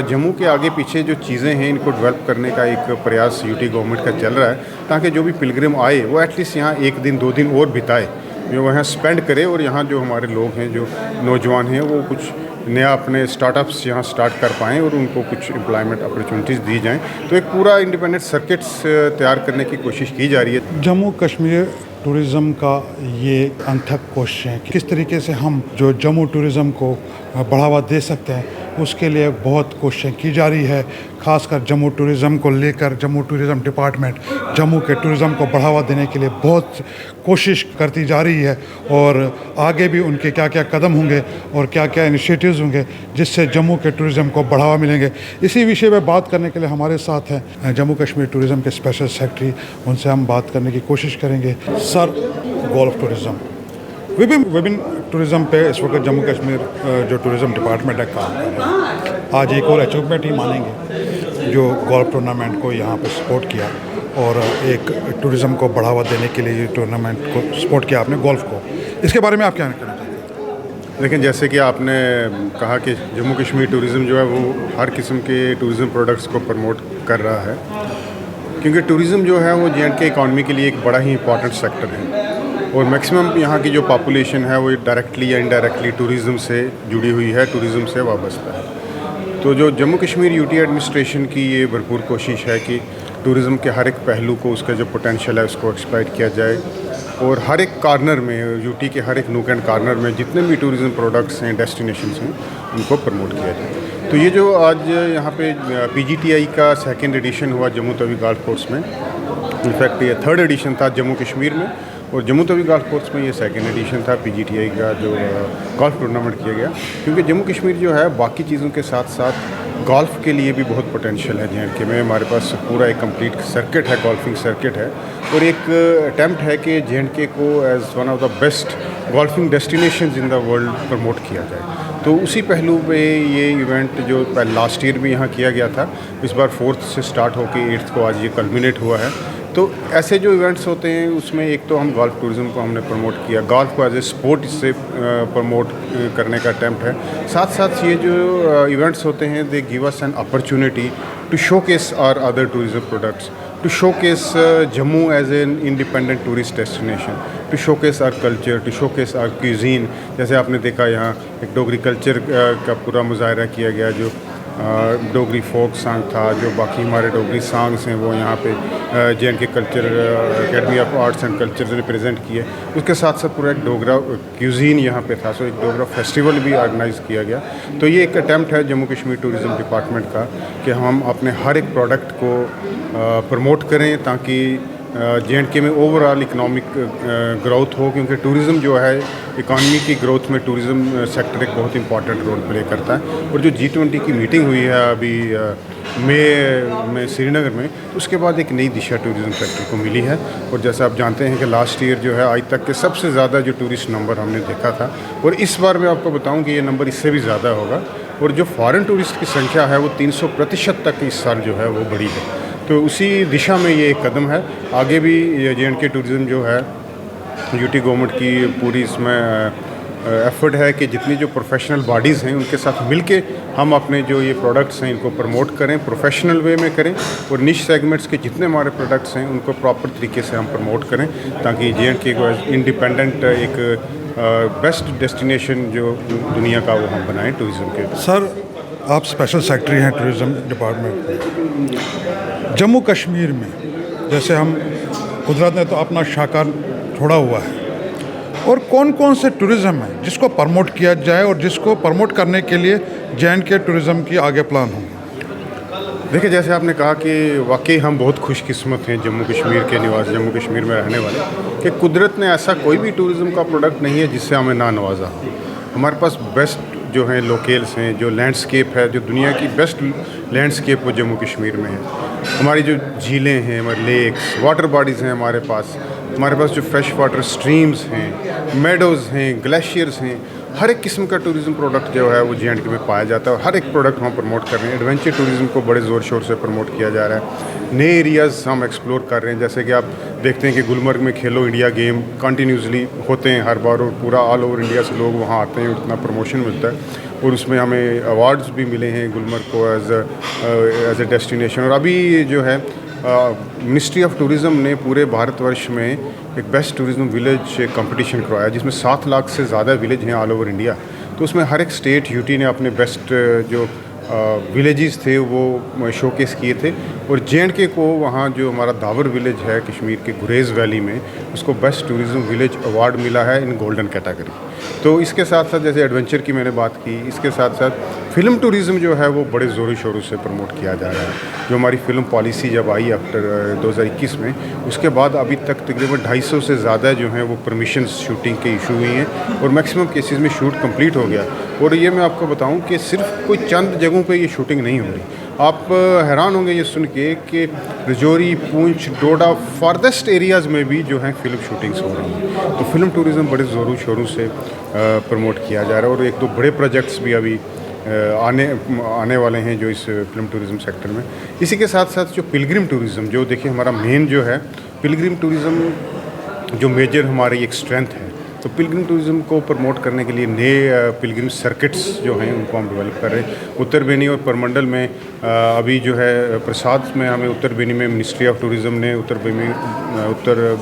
जम्मू के आगे पीछे जो चीज़ें हैं इनको डेवलप करने का एक प्रयास यूटी गवर्नमेंट का चल रहा है, ताकि जो भी पिलग्रिम आए वो एटलीस्ट यहाँ 1 दिन 2 दिन और बिताए, जो वहाँ स्पेंड करे, और यहाँ जो हमारे लोग हैं, जो नौजवान हैं, वो कुछ नया अपने स्टार्टअप्स यहाँ स्टार्ट कर पाएँ और उनको कुछ एम्प्लॉयमेंट अपॉर्चुनिटीज़ दी जाएँ। तो एक पूरा इंडिपेंडेंट सर्किट्स तैयार करने की कोशिश की जा रही है। जम्मू कश्मीर टूरिज़म का ये अनथक कोशिश है कि किस तरीके से हम जो जम्मू टूरिज़म को बढ़ावा दे सकते हैं, उसके लिए बहुत कोशिशें की जा रही है। खासकर जम्मू टूरिज़म को लेकर जम्मू टूरिज़म डिपार्टमेंट जम्मू के टूरिज़म को बढ़ावा देने के लिए बहुत कोशिश करती जा रही है, और आगे भी उनके क्या क्या कदम होंगे और क्या क्या इनिशिएटिव्स होंगे जिससे जम्मू के टूरिज़म को बढ़ावा मिलेंगे। इसी विषय में बात करने के लिए हमारे साथ हैं जम्मू कश्मीर टूरिज़म के स्पेशल सेक्रेटरी, उनसे हम बात करने की कोशिश करेंगे। सर, गोल्फ टूरिज़म, विभिन्न टूरिज़म पे इस वक्त जम्मू कश्मीर जो टूरिज़म डिपार्टमेंट है काम कर रहा है। आज एक और अचीवमेंट ही मानेंगे जो गोल्फ टूर्नामेंट को यहाँ पे सपोर्ट किया, और एक टूरिज़म को बढ़ावा देने के लिए ये टूर्नामेंट को सपोर्ट किया आपने गोल्फ को। इसके बारे में आप क्या कहना चाहते हैं? लेकिन जैसे कि आपने कहा कि जम्मू कश्मीर टूरिज़म जो है वो हर किस्म के टूरिज़म प्रोडक्ट्स को प्रमोट कर रहा है, क्योंकि टूरिज़म जो है वो जे.एंड.के इकॉनमी के लिए एक बड़ा ही इंपॉर्टेंट सेक्टर है, और मैक्सिमम यहाँ की जो पॉपुलेशन है वो डायरेक्टली या इनडायरेक्टली टूरिज़म से जुड़ी हुई है, टूरिज़म से वाबस्ता है। तो जो जम्मू कश्मीर यूटी एडमिनिस्ट्रेशन की ये भरपूर कोशिश है कि टूरिज़म के हर एक पहलू को, उसका जो पोटेंशियल है उसको एक्सप्लॉइट किया जाए, और हर एक कॉर्नर में, यूटी के हर एक नूक एंड कॉर्नर में जितने भी टूरिज़म प्रोडक्ट्स हैं, डेस्टिनेशंस हैं, उनको प्रमोट किया जाए। तो ये जो आज यहाँ पे PGTI का 2nd एडिशन हुआ जम्मू तवी गोल्फ कोर्स में, इनफैक्ट ये 3rd एडिशन था जम्मू कश्मीर में, और जम्मू तवी गोल्फ कोर्स में ये 2nd एडिशन था PGTI का जो गोल्फ टूर्नामेंट किया गया। क्योंकि जम्मू कश्मीर जो है बाकी चीज़ों के साथ साथ गोल्फ के लिए भी बहुत पोटेंशियल है। जे.एंड.के में हमारे पास पूरा एक कंप्लीट सर्किट है, गोल्फिंग सर्किट है, और एक अटैम्प्ट है कि जे.एंड.के को as one of the best golfing destinations in the world promote किया जाए। तो उसी पहलू पे ये इवेंट जो लास्ट ईयर भी यहाँ किया गया था, इस बार 4th से स्टार्ट होकर 8th को आज ये कल्मिनेट हुआ है। तो ऐसे जो इवेंट्स होते हैं उसमें एक तो हम गोल्फ टूरिज़म को हमने प्रमोट किया, गोल्फ को एज ए स्पोर्ट इससे प्रमोट करने का अटैम्प्ट है। साथ साथ ये जो इवेंट्स होते हैं they give us an opportunity to showcase our other tourism products, to showcase Jammu as an independent tourist destination, to showcase our culture, to showcase our cuisine. जैसे आपने देखा यहाँ एक डोगरी कल्चर का पूरा मुजाहरा किया गया, जो डोगरी फोक सॉन्ग था, जो बाकी हमारे डोगरी सॉन्ग्स हैं वो यहाँ पे J&K culture academy of arts and culture ने प्रेजेंट किए। उसके साथ साथ पूरा एक डोगरा क्यूजीन यहाँ पे था, सो एक डोगरा फेस्टिवल भी ऑर्गेनाइज़ किया गया। तो ये एक अटैम्प्ट है जम्मू कश्मीर टूरिज़म डिपार्टमेंट का कि हम अपने हर एक प्रोडक्ट को प्रमोट करें, ताकि जे.एंड.के में ओवरऑल इकनॉमिक ग्रोथ हो, क्योंकि टूरिज़म जो है इकॉनमी की ग्रोथ में टूरिज़म सेक्टर एक बहुत इंपॉर्टेंट रोल प्ले करता है। और जो G20 की मीटिंग हुई है अभी मई में श्रीनगर में, उसके बाद एक नई दिशा टूरिज़म सेक्टर को मिली है। और जैसा आप जानते हैं कि लास्ट ईयर जो है आज तक के सबसे ज़्यादा जो टूरिस्ट नंबर हमने देखा था, और इस बार मैं आपको बताऊं कि ये नंबर इससे भी ज़्यादा होगा, और जो फॉरेन टूरिस्ट की संख्या है वो 300% तक इस साल जो है वो बढ़ी है। तो उसी दिशा में ये एक कदम है। आगे भी जे.एंड.के टूरिज़म जो है यूटी गवर्नमेंट की पूरी इसमें एफर्ट है कि जितनी जो प्रोफेशनल बॉडीज़ हैं उनके साथ मिलके हम अपने जो ये प्रोडक्ट्स हैं इनको प्रमोट करें, प्रोफेशनल वे में करें, और निश सेगमेंट्स के जितने हमारे प्रोडक्ट्स हैं उनको प्रॉपर तरीके से हम प्रमोट करें, ताकि जे.एंड.के को इंडिपेंडेंट एक बेस्ट डेस्टिनेशन जो दुनिया का वो हम बनाएं टूरिज़म के। सर, आप स्पेशल सेक्रेटरी हैं टूरिज़म डिपार्टमेंट में। जम्मू कश्मीर में जैसे हम कुदरत ने तो अपना शाकार छोड़ा हुआ है, और कौन कौन से टूरिज़म है जिसको प्रमोट किया जाए और जिसको प्रमोट करने के लिए जे.एंड.के टूरिज़म की आगे प्लान हो? देखिए, जैसे आपने कहा कि वाकई हम बहुत खुशकिस्मत हैं जम्मू कश्मीर के निवासी, जम्मू कश्मीर में रहने वाले, कि कुदरत ने ऐसा कोई भी टूरिज़म का प्रोडक्ट नहीं है जिससे हमें ना नवाजा। हमारे पास बेस्ट जो हैं लोकेल्स हैं, जो लैंडस्केप है, जो दुनिया की बेस्ट लैंडस्केप वो जम्मू कश्मीर में है। हमारी जो झीलें हैं, हमारे लेक्स, वाटर बॉडीज़ हैं हमारे पास जो फ्रेश वाटर स्ट्रीम्स हैं, मेडोज़ हैं, ग्लेशियर्स हैं, हर एक किस्म का टूरिज़्म प्रोडक्ट जो है वो J&K में पाया जाता है और हर एक प्रोडक्ट हम प्रमोट कर रहे हैं। एडवेंचर टूरिज़्म को बड़े ज़ोर शोर से प्रमोट किया जा रहा है। नए एरियाज़ हम एक्सप्लोर कर रहे हैं, जैसे कि आप देखते हैं कि गुलमर्ग में खेलो इंडिया गेम कंटिन्यूसली होते हैं हर बार, और पूरा ऑल ओवर इंडिया से लोग वहाँ आते हैं, उतना प्रमोशन मिलता है और उसमें हमें अवार्ड्स भी मिले हैं गुलमर्ग को एज ए डेस्टिनेशन। और अभी जो है मिनिस्ट्री ऑफ टूरिज़्म ने पूरे भारतवर्ष में एक बेस्ट टूरिज़्म विलेज कंपटीशन करवाया, जिसमें 7 लाख से ज़्यादा विलेज हैं ऑल ओवर इंडिया। तो उसमें हर एक स्टेट यूटी ने अपने बेस्ट जो विलेजेस थे वो शोकेस किए थे, और J&K को वहाँ जो हमारा दावर विलेज है कश्मीर के गुरेज़ वैली में, उसको बेस्ट टूरिज़्म विलेज अवार्ड मिला है इन गोल्डन कैटेगरी। तो इसके साथ साथ जैसे एडवेंचर की मैंने बात की, इसके साथ साथ फ़िल्म टूरिज़्म जो है वो बड़े ज़ोरों शोरों से प्रमोट किया जा रहा है। जो हमारी फ़िल्म पॉलिसी जब आई आफ्टर 2021 में, उसके बाद अभी तक तकरीबन 250 से ज़्यादा जो हैं वो परमिशन शूटिंग के इशू हुई हैं और मैक्सिमम केसेस में शूट कंप्लीट हो गया। और ये मैं आपको बताऊं कि सिर्फ कोई चंद जगहों पे ये शूटिंग नहीं हो रही। आप हैरान होंगे ये सुन के कि रजौरी, पूंछ, डोडा, फारदेस्ट एरियाज़ में भी जो है फ़िल्म शूटिंग्स हो रही हैं। तो फ़िल्म टूरिज़म बड़े ज़ोरों शोरों से प्रमोट किया जा रहा है और 1-2 बड़े प्रोजेक्ट्स भी अभी आने वाले हैं जो इस फिल्म टूरिज़म सेक्टर में। इसी के साथ साथ जो पिलग्रिम टूरिज़म, जो देखिए हमारा मेन जो है पिलग्रिम टूरिज़म जो मेजर हमारी एक स्ट्रेंथ है, तो पिलग्रिम टूरिज़्म को प्रमोट करने के लिए नए पिलग्रिम सर्किट्स जो हैं उनको हम डेवलप कर रहे हैं। उत्तर बेनी और परमंडल में अभी जो है प्रसाद में हमें उत्तर बेनी में मिनिस्ट्री ऑफ टूरिज़्म ने उत्तर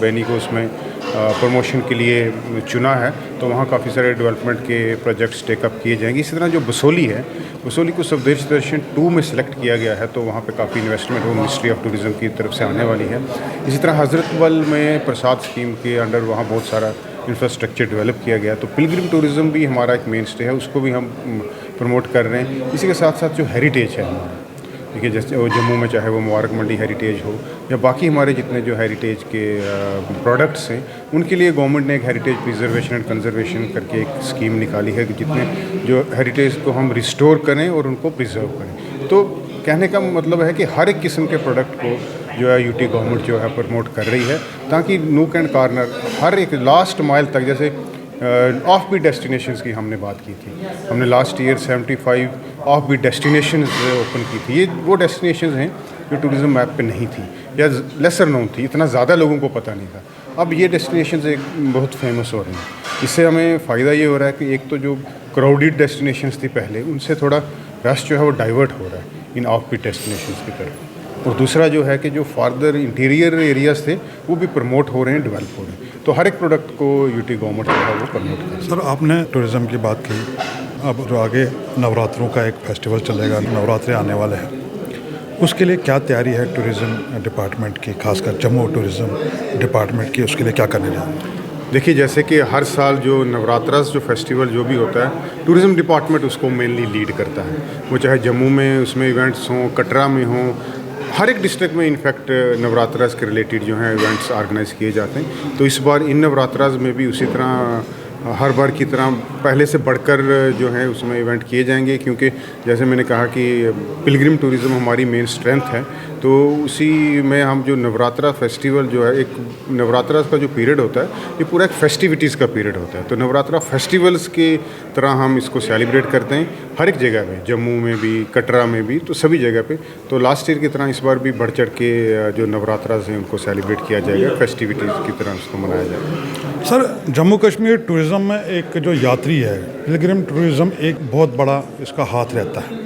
बेनी को उसमें प्रमोशन के लिए चुना है, तो वहाँ काफ़ी सारे डेवलपमेंट के प्रोजेक्ट्स टेकअप किए जाएंगे। इसी तरह जो बसोली है, बसोली को स्वदेश दर्शन 2 में सिलेक्ट किया गया है, तो वहाँ पे काफ़ी इन्वेस्टमेंट वो मिनिस्ट्री ऑफ टूरिज़्म की तरफ से आने वाली है। इसी तरह हज़रतबल में प्रसाद स्कीम के अंडर वहाँ बहुत सारा इंफ्रास्ट्रक्चर डेवलप किया गया। तो पिलग्रिम टूरिज़्म भी हमारा एक मेन स्टे है, उसको भी हम प्रमोट कर रहे हैं। इसी के साथ साथ जो हेरिटेज है हमारा, देखिए जैसे वो जम्मू में चाहे वो मुबारक मंडी हेरिटेज हो या बाकी हमारे जितने जो हेरिटेज के प्रोडक्ट्स हैं, उनके लिए गवर्नमेंट ने एक हेरिटेज प्रिजर्वेशन एंड कंजर्वेशन करके एक स्कीम निकाली है कि जितने जो हेरिटेज को हम रिस्टोर करें और उनको प्रिजर्व करें। तो कहने का मतलब है कि हर एक किस्म के प्रोडक्ट को जो है यूटी गवर्नमेंट जो है प्रमोट कर रही है, ताकि नूक एंड कॉर्नर हर एक लास्ट माइल तक, जैसे ऑफ बीट डेस्टिनेशंस की हमने बात की थी, हमने last year 75 offbeat destinations open की थी। ये वो डेस्टिनेशंस हैं जो टूरिज़्म मैप पे नहीं थी या लेसर नोन थी, इतना ज़्यादा लोगों को पता नहीं था। अब ये डेस्टिनेशंस एक बहुत फेमस हो रही हैं। इससे हमें फ़ायदा ये हो रहा है कि एक तो जो क्राउडेड डेस्टिनेशंस थी पहले, उनसे थोड़ा रश जो है वो डाइवर्ट हो रहा है इन ऑफ बीट डेस्टिनेशंस की तरफ, और दूसरा जो है कि जो फार्दर इंटीरियर एरियाज़ थे वो भी प्रमोट हो रहे हैं, डेवलप हो रहे हैं। तो हर एक प्रोडक्ट को यूटी गवर्नमेंट जो है वो प्रमोट कर रही है। सर, आपने टूरिज़्म की बात की, अब जो आगे नवरात्रों का एक फेस्टिवल चलेगा, नवरात्रे आने वाले हैं, उसके लिए क्या तैयारी है टूरिज़्म डिपार्टमेंट की, खासकर जम्मू टूरिज़्म डिपार्टमेंट की, उसके लिए क्या करने जा रहे हैं? देखिए जैसे कि हर साल जो नवरात्रास जो फेस्टिवल जो भी होता है, टूरिज़्म डिपार्टमेंट उसको मेनली लीड करता है। वो चाहे जम्मू में उसमें इवेंट्स हों, कटरा में हों, हर एक डिस्ट्रिक्ट में इनफैक्ट नवरात्रास के रिलेटेड जो हैं इवेंट्स ऑर्गेनाइज किए जाते हैं। तो इस बार इन नवरात्रास में भी उसी तरह हर बार की तरह पहले से बढ़कर जो है उसमें इवेंट किए जाएंगे, क्योंकि जैसे मैंने कहा कि पिलग्रिम टूरिज़्म हमारी मेन स्ट्रेंथ है। तो उसी में हम जो नवरात्रा फेस्टिवल जो है, एक नवरात्रा का जो पीरियड होता है ये पूरा एक फेस्टिविटीज़ का पीरियड होता है। तो नवरात्रा फेस्टिवल्स की तरह हम इसको सेलिब्रेट करते हैं हर एक जगह पे, जम्मू में भी, कटरा में भी, तो सभी जगह पे। तो लास्ट ईयर की तरह इस बार भी बढ़ चढ़ के जो नवरात्रास हैं उनको सेलिब्रेट किया जाएगा, फेस्टिविटीज़ की तरह उसको मनाया जाएगा। सर, जम्मू कश्मीर टूरिज़्म में एक जो यात्री है, पिलग्रिम टूरिज़्म एक बहुत बड़ा इसका हाथ रहता है।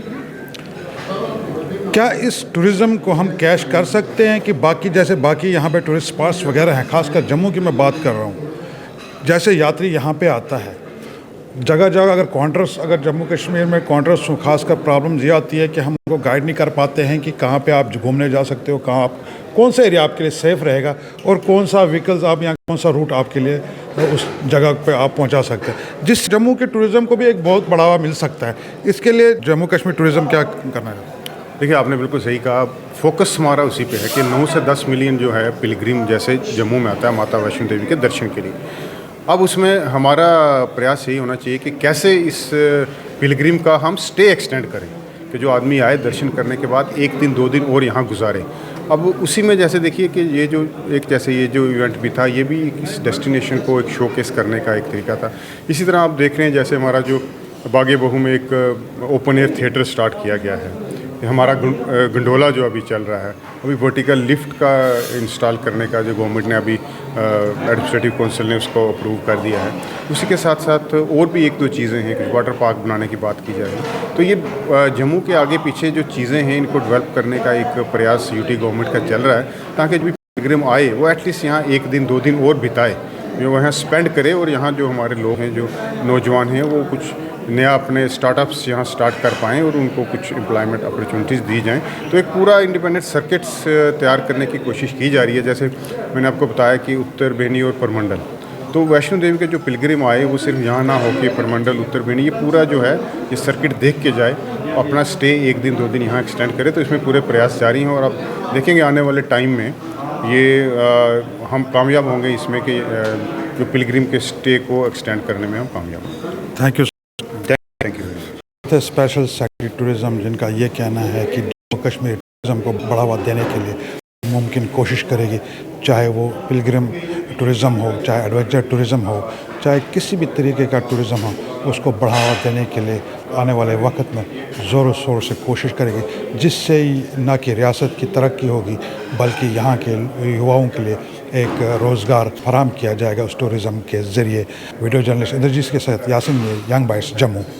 क्या इस टूरिज़्म को हम कैश कर सकते हैं कि जैसे बाकी यहाँ पे टूरिस्ट स्पॉट्स वगैरह हैं, खासकर जम्मू की मैं बात कर रहा हूँ, जैसे यात्री यहाँ पे आता है, जगह जगह अगर काउंटर्स, अगर जम्मू कश्मीर में काउंटर्स हो, खासकर प्रॉब्लम ये आती है कि हम उनको गाइड नहीं कर पाते हैं कि कहाँ पे आप घूमने जा सकते हो, कहाँ आप, कौन सा एरिया आपके लिए सेफ़ रहेगा और कौन सा व्हीकल्स आप यहाँ, कौन सा रूट आपके लिए उस जगह पे आप पहुँचा सकते हैं, जिस जम्मू के टूरिज़्म को भी एक बहुत बढ़ावा मिल सकता है। इसके लिए जम्मू कश्मीर टूरिज़्म क्या करना है? देखिए आपने बिल्कुल सही कहा, फोकस हमारा उसी पे है कि 9 से 10 मिलियन जो है पिलग्रिम जैसे जम्मू में आता है माता वैष्णो देवी के दर्शन के लिए। अब उसमें हमारा प्रयास यही होना चाहिए कि कैसे इस पिलग्रिम का हम स्टे एक्सटेंड करें, कि जो आदमी आए दर्शन करने के बाद 1 दिन 2 दिन और यहाँ गुजारे। अब उसी में जैसे देखिए कि ये जो इवेंट भी था, ये भी इस डेस्टिनेशन को एक शोकेस करने का एक तरीका था। इसी तरह आप देख रहे हैं जैसे हमारा जो बागे-बहू में एक ओपन एयर थिएटर स्टार्ट किया गया है। हमारा गंडोला जो अभी चल रहा है, अभी वर्टिकल लिफ्ट का इंस्टॉल करने का जो गवर्नमेंट ने अभी एडमिनिस्ट्रेटिव काउंसिल ने उसको अप्रूव कर दिया है। उसी के साथ साथ और भी 1-2 चीज़ें हैं कि वाटर पार्क बनाने की बात की जाए तो ये जम्मू के आगे पीछे जो चीज़ें हैं इनको डेवलप करने का एक प्रयास यूटी गवर्नमेंट का चल रहा है, ताकि जो भी पिलग्रिम आए वो एटलीस्ट यहाँ 1 दिन 2 दिन और बिताए, जो वहाँ स्पेंड करे और यहाँ जो हमारे लोग हैं, जो नौजवान हैं, वो कुछ नया अपने स्टार्टअप्स यहाँ स्टार्ट कर पाएँ और उनको कुछ एम्प्लॉयमेंट अपॉर्चुनिटीज़ दी जाएँ। तो एक पूरा इंडिपेंडेंट सर्किट्स तैयार करने की कोशिश की जा रही है। जैसे मैंने आपको बताया कि उत्तर बेनी और परमंडल, तो वैष्णो देवी के जो पिलग्रिम आए वो सिर्फ यहाँ ना हो कि परमंडल उत्तर बेनी, ये पूरा जो है ये सर्किट देख के जाए, अपना स्टे 1 दिन 2 दिन यहाँ एक्सटेंड करे। तो इसमें पूरे प्रयास जारी हैं और आप देखेंगे आने वाले टाइम में ये हम कामयाब होंगे इसमें कि जो पिलग्रिम के स्टे को एक्सटेंड करने में हम कामयाब होंगे। Thank you. Thank you. Special secretary tourism जिनका ये कहना है कि जम्मू कश्मीर टूरिज़्म को बढ़ावा देने के लिए मुमकिन कोशिश करेगी, चाहे वो पिलग्रिम टूरिज़्म हो, चाहे एडवेंचर टूरिज़्म हो, चाहे किसी भी तरीके का टूरिज़्म हो, उसको बढ़ावा देने के लिए आने वाले वक्त में ज़ोरों शोर से कोशिश करेगी, जिससे न कि रियासत की तरक्की होगी बल्कि यहाँ के युवाओं के लिए एक रोज़गार फराहम किया जाएगा उस टूरिज़्म के ज़रिए। वीडियो जर्नलिस्ट इंद्रजीत के साथ यासिन, यंग बाइट्स, जम्मू।